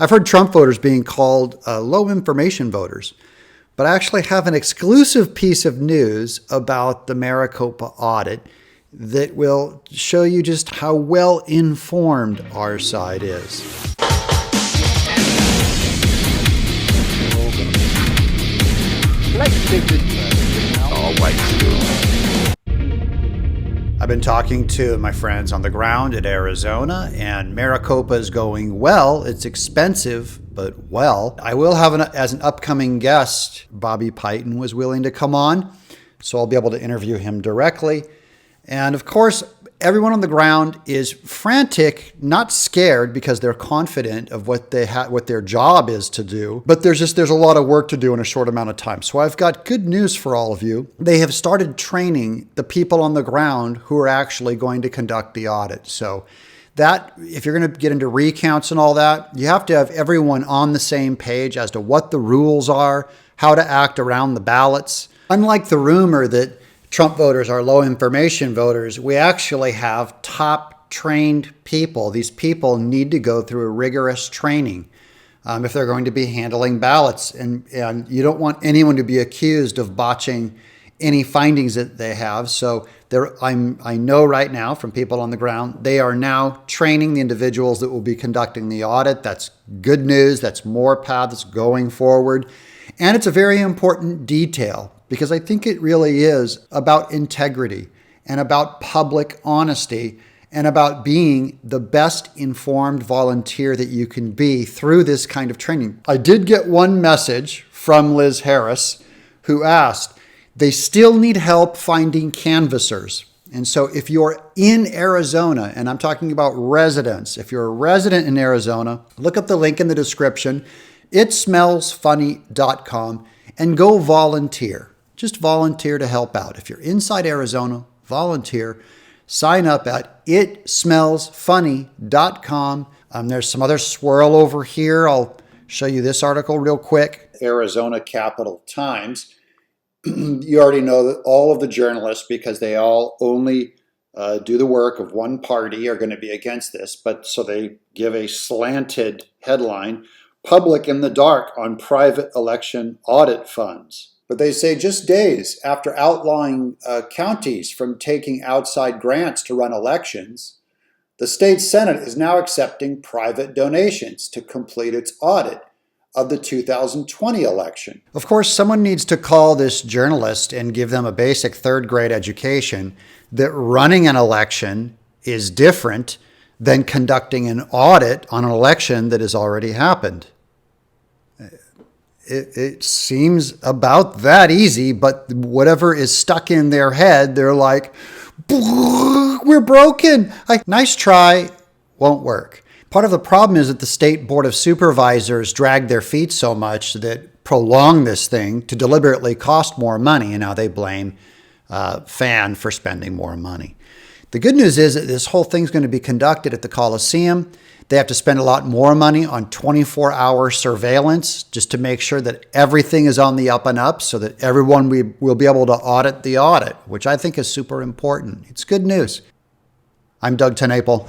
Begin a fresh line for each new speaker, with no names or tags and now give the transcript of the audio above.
I've heard Trump voters being called low information voters, but I actually have an exclusive piece of news about the Maricopa audit that will show you just how well informed our side is. I've been talking to my friends on the ground in Arizona, and Maricopa is going well. It's expensive, but well. I will have as an upcoming guest, Bobby Piton was willing to come on, so I'll be able to interview him directly. And of course, everyone on the ground is frantic, not scared, because they're confident of what their job is to do. But there's a lot of work to do in a short amount of time. So I've got good news for all of you. They have started training the people on the ground who are actually going to conduct the audit. So that, if you're going to get into recounts and all that, you have to have everyone on the same page as to what the rules are, how to act around the ballots. Unlike the rumor that Trump voters are low information voters, we actually have top trained people. These people need to go through a rigorous training if they're going to be handling ballots. And you don't want anyone to be accused of botching any findings that they have. So I know right now from people on the ground, they are now training the individuals that will be conducting the audit. That's good news. That's more paths going forward. And it's a very important detail, because I think it really is about integrity and about public honesty and about being the best informed volunteer that you can be through this kind of training. I did get one message from Liz Harris who asked, they still need help finding canvassers. And so if you're in Arizona, and I'm talking about residents, if you're a resident in Arizona, look up the link in the description, itsmellsfunny.com, and go volunteer. Just volunteer to help out. If you're inside Arizona, volunteer. Sign up at itsmellsfunny.com. There's some other swirl over here. I'll show you this article real quick. Arizona Capital Times. You already know that all of the journalists, because they all only do the work of one party, are going to be against this. But so they give a slanted headline, Public in the Dark on Private Election Audit Funds. But they say just days after outlawing counties from taking outside grants to run elections, the state Senate is now accepting private donations to complete its audit of the 2020 election. Of course, someone needs to call this journalist and give them a basic third grade education that running an election is different than conducting an audit on an election that has already happened. It seems about that easy, but whatever is stuck in their head, they're like, we're broken. Nice try, won't work. Part of the problem is that the state board of supervisors dragged their feet so much that prolonged this thing to deliberately cost more money, and now they blame FAN for spending more money. The good news is that this whole thing's going to be conducted at the Coliseum. They have to spend a lot more money on 24-hour surveillance just to make sure that everything is on the up and up so that everyone will be able to audit the audit, which I think is super important. It's good news. I'm Doug TenNapel.